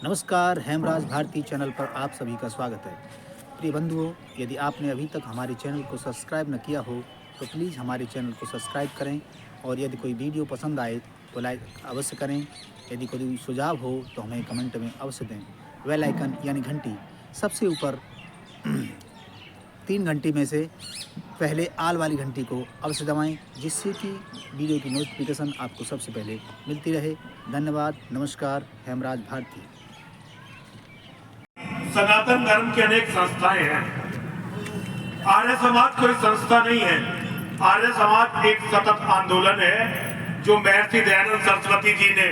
नमस्कार, हेमराज भारती चैनल पर आप सभी का स्वागत है। प्रिय बंधुओं, यदि आपने अभी तक हमारे चैनल को सब्सक्राइब न किया हो तो प्लीज़ हमारे चैनल को सब्सक्राइब करें और यदि कोई वीडियो पसंद आए तो लाइक अवश्य करें। यदि कोई सुझाव हो तो हमें कमेंट में अवश्य दें। बेल आइकन यानी घंटी सबसे ऊपर 3 घंटी में से पहले आल वाली घंटी को अवश्य दबाएं, जिससे कि वीडियो की नोटिफिकेशन आपको सबसे पहले मिलती रहे। धन्यवाद। नमस्कार, हेमराज भारती। सनातन धर्म की अनेक संस्थाएं हैं। आर्य समाज कोई संस्था नहीं है। आर्य समाज एक सतत आंदोलन है जो महर्षि दयानंद सरस्वती जी ने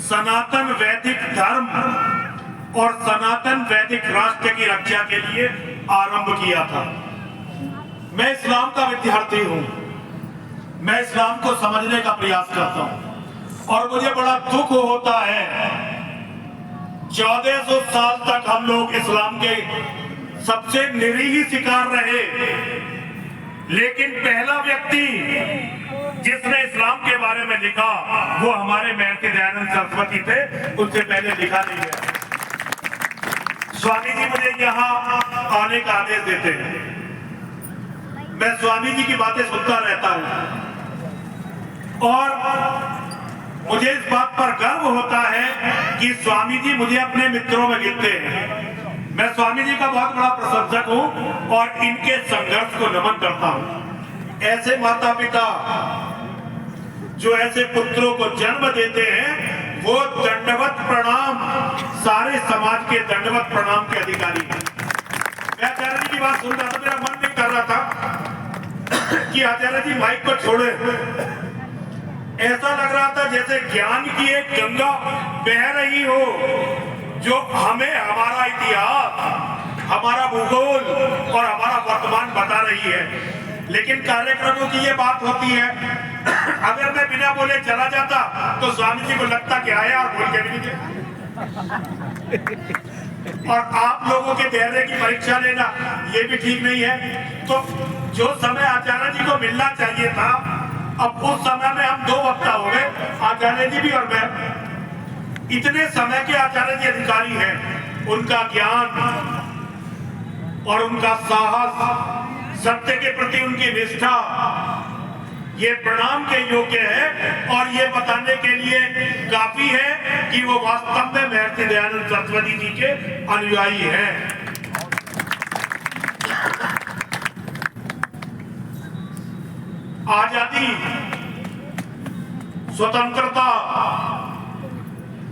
सनातन वैदिक धर्म और सनातन वैदिक राष्ट्र की रक्षा के लिए आरंभ किया था। मैं इस्लाम का विद्यार्थी हूं। मैं इस्लाम को समझने का प्रयास करता हूं और मुझे बड़ा दुख होता है 1400 साल तक हम लोग इस्लाम के सबसे निरीह शिकार रहे, लेकिन पहला व्यक्ति जिसने इस्लाम के बारे में लिखा वो हमारे महर्षि दयानंद सरस्वती थे। उनसे पहले लिखा नहीं है। स्वामी जी मुझे यहाँ आने का आदेश देते हैं। मैं स्वामी जी की बातें सुनता रहता हूँ और मुझे इस बात पर गर्व होता है कि स्वामी जी मुझे अपने मित्रों में गिनते हैं। मैं स्वामी जी का बहुत बड़ा प्रशंसक हूं और इनके संघर्ष को नमन करता हूं। ऐसे माता पिता जो ऐसे पुत्रों को जन्म देते हैं वो दंडवत प्रणाम, सारे समाज के दंडवत प्रणाम के अधिकारी हैं। मैं आचार्य जी की बात सुन रहा था, मेरा मन नहीं कर रहा था कि आचार्य जी माइक को छोड़े। ऐसा लग रहा था जैसे ज्ञान की एक गंगा बह रही हो जो हमें हमारा इतिहास, हमारा भूगोल और हमारा वर्तमान बता रही है। लेकिन कार्यक्रमों की ये बात होती है, अगर मैं बिना बोले चला जाता तो स्वामी जी को लगता कि आया और बोल के भी नहीं। और आप लोगों के धैर्य की परीक्षा लेना ये भी ठीक नहीं है। तो जो समय आचार्य जी को मिलना चाहिए था, अब उस समय में हम 2 वक्ता हो गए, आचार्य जी भी और मैं। इतने समय के आचार्य जी अधिकारी हैं। उनका ज्ञान और उनका साहस, सत्य के प्रति उनकी निष्ठा ये प्रणाम के योग्य है और ये बताने के लिए काफी है कि वो वास्तव में महर्षि दयानंद सरस्वती जी के अनुयायी हैं। आजादी, स्वतंत्रता,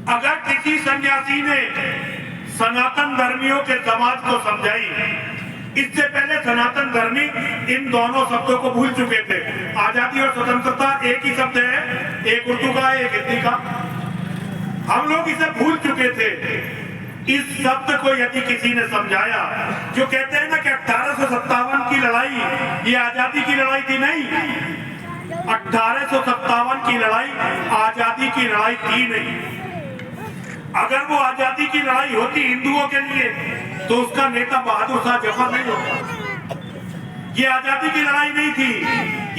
अगर किसी सन्यासी ने सनातन धर्मियों के समाज को समझाई, इससे पहले सनातन धर्मी इन दोनों शब्दों को भूल चुके थे। आजादी और स्वतंत्रता एक ही शब्द है, एक उर्दू का है, एक हिंदी का। हम लोग इसे भूल चुके थे। इस शब्द को यदि किसी ने समझाया, जो कहते हैं ना कि 1857 की लड़ाई ये आजादी की लड़ाई थी, नहीं, 1857 की लड़ाई आजादी की लड़ाई थी नहीं। अगर वो आजादी की लड़ाई होती हिंदुओं के लिए तो उसका नेता बहादुर शाह जफर नहीं होता। ये आजादी की लड़ाई नहीं थी।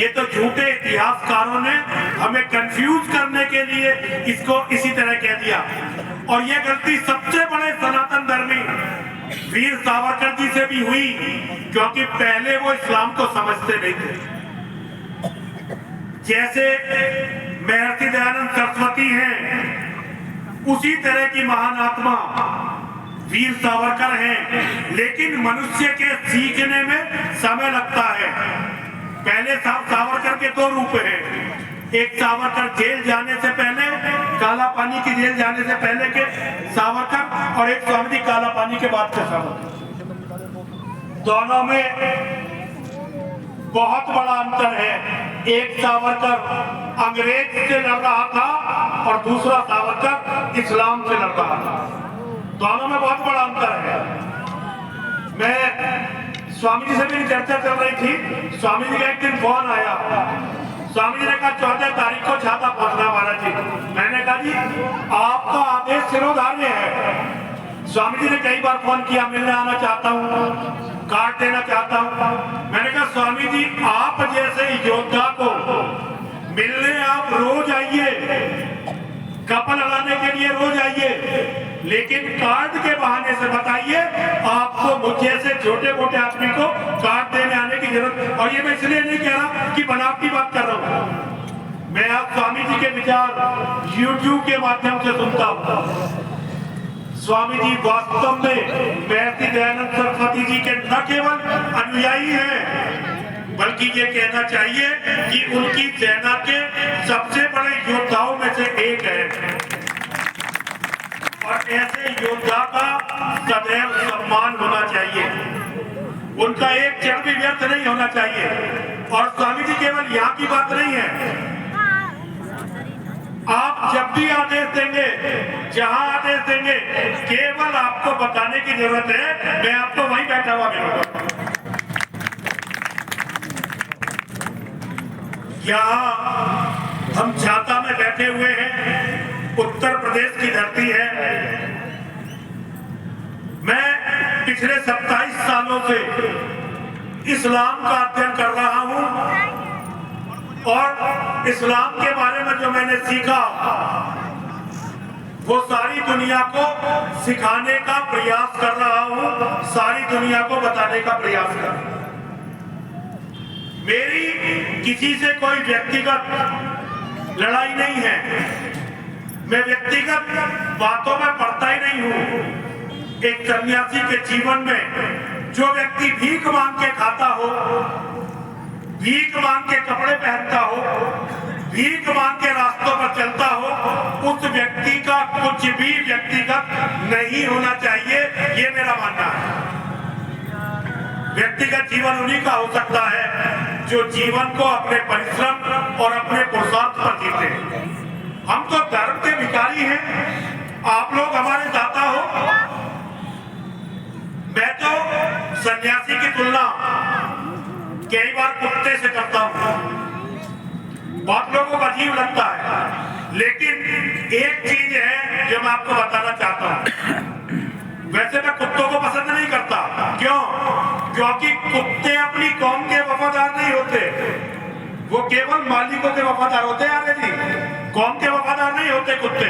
ये तो झूठे इतिहासकारों ने हमें कंफ्यूज करने के लिए इसको इसी तरह कह दिया। और ये गलती सबसे बड़े सनातन धर्मी वीर सावरकर जी से भी हुई, क्योंकि पहले वो इस्लाम को समझते नहीं थे। जैसे महर्षि दयानंद सरस्वती हैं, उसी तरह की महान आत्मा वीर सावरकर हैं। लेकिन मनुष्य के सीखने में समय लगता है। पहले सावरकर के 2 रूप हैं। एक सावरकर जेल जाने से पहले, काला पानी की जेल जाने से पहले के सावरकर, और एक स्वामी जी काला पानी के बाद के सावरकर। दोनों में बहुत बड़ा अंतर है। एक सावरकर अंग्रेज से लड़ रहा था और दूसरा सावरकर इस्लाम से लड़ रहा था। दोनों में बहुत बड़ा अंतर है। मैं स्वामी जी से मेरी चर्चा चल रही थी। स्वामी जी का एक दिन फोन आया। स्वामी जी ने कहा 14 तारीख को छाता पहुंचना महाराज जी। मैंने कहा जी आपका आदेश शिरोधार्य है। स्वामी जी ने कई बार फोन किया, मिलने आना चाहता हूँ, कार्ड देना चाहता हूँ। मैंने कहा स्वामी जी आप जैसे योद्धा को मिलने आप रोज आइए, कपल लड़ाने के लिए रोज आइए। लेकिन कार्ड के बहाने से बताइए आपको मुझे से छोटे मोटे आदमी को कार्ड देने आने की जरूरत। और ये मैं इसलिए नहीं कह रहा कि बनावटी बात कर रहा हूं, मैं आप स्वामी जी के विचार YouTube के माध्यम से सुनता हूं। स्वामी जी वास्तव में महर्षि दयानंद सरस्वती जी के न केवल अनुयायी हैं, बल्कि ये कहना चाहिए कि उनकी सेना के सबसे बड़े योद्धाओं में से एक है। और ऐसे योद्धा का सदैव सम्मान होना चाहिए, उनका एक क्षण भी व्यर्थ नहीं होना चाहिए। और स्वामी जी केवल यहाँ की बात नहीं है, आप जब भी आदेश देंगे, जहां आदेश देंगे, केवल आपको बताने की जरूरत है, मैं आपको वहीं बैठा हुआ मिलूंगा। यहाँ हम छाता में बैठे हुए हैं, उत्तर प्रदेश की धरती है। मैं पिछले 27 सालों से इस्लाम का अध्ययन कर रहा हूं और इस्लाम के बारे में जो मैंने सीखा वो सारी दुनिया को सिखाने का प्रयास कर रहा हूं, सारी दुनिया को बताने का प्रयास कर रहा हूं। मेरी किसी से कोई व्यक्तिगत लड़ाई नहीं है, मैं व्यक्तिगत बातों में पड़ता ही नहीं हूं। एक सन्यासी के जीवन में जो व्यक्ति भीख मांग के खाता हो, भीख मांग के कपड़े पहनता हो, भीख मांग के रास्तों पर चलता हो, उस व्यक्ति का कुछ भी व्यक्तिगत नहीं होना चाहिए, ये मेरा मानना है। व्यक्तिगत जीवन उन्हीं का हो सकता है जो जीवन को अपने परिश्रम और अपने पुरुषार्थ पर जीते हैं। हम तो धर्म के भिखारी हैं, आप लोग हमारे दाता हो। मैं तो सन्यासी की तुलना कई बार कुत्ते से करता हूं, बहुत लोगों को अजीब लगता है, लेकिन एक चीज है जो मैं आपको बताना चाहता हूं। वैसे मैं कुत्तों को पसंद नहीं करता, क्यों? क्योंकि कुत्ते अपनी कौम के वफादार नहीं होते, वो केवल मालिकों के वफादार होते हैं। आगे जी, कौम के वफादार नहीं होते कुत्ते।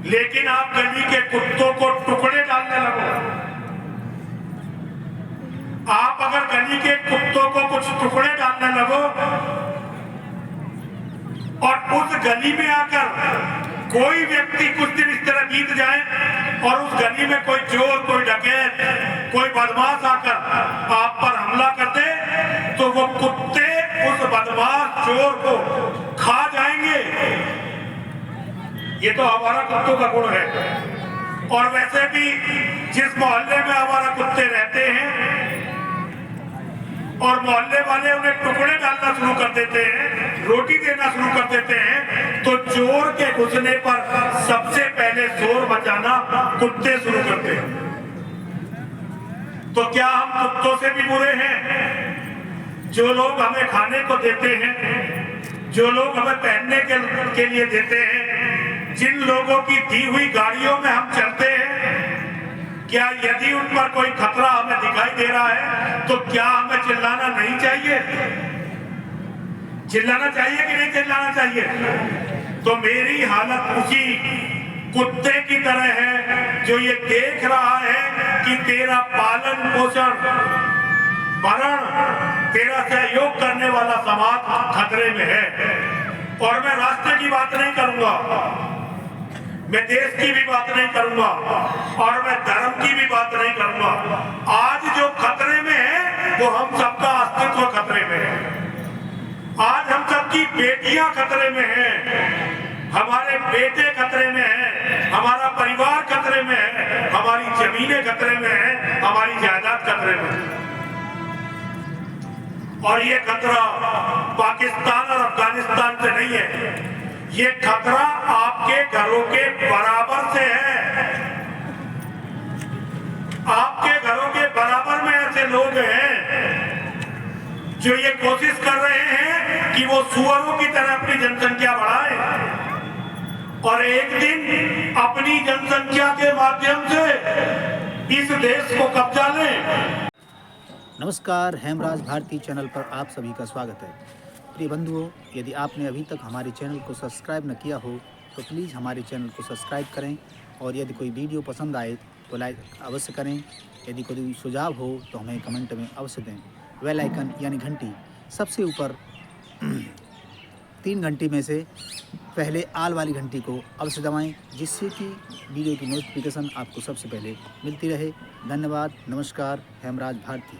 लेकिन आप गली के कुत्तों को टुकड़े डालने लगो, आप अगर गली के कुत्तों को कुछ टुकड़े डालने लगो और उस गली में आकर कोई व्यक्ति कुछ दिन इस तरह बीत जाए और उस गली में कोई चोर, कोई डकैत, कोई बदमाश आकर आप पर हमला कर दे, तो वो कुत्ते उस बदमाश चोर को खा जाएंगे। ये तो हमारा कुत्तों का गुण है। और वैसे भी जिस मोहल्ले में हमारा कुत्ते रहते हैं और मोहल्ले वाले उन्हें टुकड़े डालना शुरू कर देते हैं, रोटी देना शुरू कर देते हैं, तो चोर के घुसने पर सबसे पहले शोर मचाना कुत्ते शुरू करते हैं। तो क्या हम कुत्तों से भी बुरे हैं? जो लोग हमें खाने को देते हैं, जो लोग हमें पहनने के लिए देते हैं, जिन लोगों की दी हुई गाड़ियों में हम चलते हैं, क्या यदि उन पर कोई खतरा हमें दिखाई दे रहा है तो क्या हमें चिल्लाना नहीं चाहिए? चिल्लाना चाहिए कि नहीं चिल्लाना चाहिए? तो मेरी हालत उसी कुत्ते की तरह है जो ये देख रहा है कि तेरा पालन पोषण, भरण, तेरा सहयोग करने वाला समाज खतरे में है। और मैं राष्ट्र की बात नहीं करूंगा, मैं देश की भी बात नहीं करूंगा और मैं धर्म की भी बात नहीं करूंगा। आज जो खतरे में है वो हम सबका अस्तित्व खतरे में है। आज हम सबकी बेटियां खतरे में हैं, हमारे बेटे खतरे में हैं, हमारा परिवार खतरे में है, हमारी जमीनें खतरे में हैं, हमारी जायदाद खतरे में है। और ये खतरा पाकिस्तान और अफगानिस्तान से नहीं है, ये खतरा आपके घरों के बराबर से है। आपके घरों के बराबर में ऐसे लोग हैं जो ये कोशिश कर रहे हैं कि वो सुअरों की तरह अपनी जनसंख्या बढ़ाए और एक दिन अपनी जनसंख्या के माध्यम से इस देश को कब्जा लें। नमस्कार, हेमराज भारती चैनल पर आप सभी का स्वागत है। प्रिय बंधुओं, यदि आपने अभी तक हमारे चैनल को सब्सक्राइब न किया हो तो प्लीज़ हमारे चैनल को सब्सक्राइब करें और यदि कोई वीडियो पसंद आए तो लाइक अवश्य करें। यदि कोई सुझाव हो तो हमें कमेंट में अवश्य दें। बेल आइकन यानी घंटी सबसे ऊपर 3 घंटी में से पहले आल वाली घंटी को अवश्य दबाएं, जिससे कि वीडियो की नोटिफिकेशन आपको सबसे पहले मिलती रहे। धन्यवाद। नमस्कार। हेमराज भारती।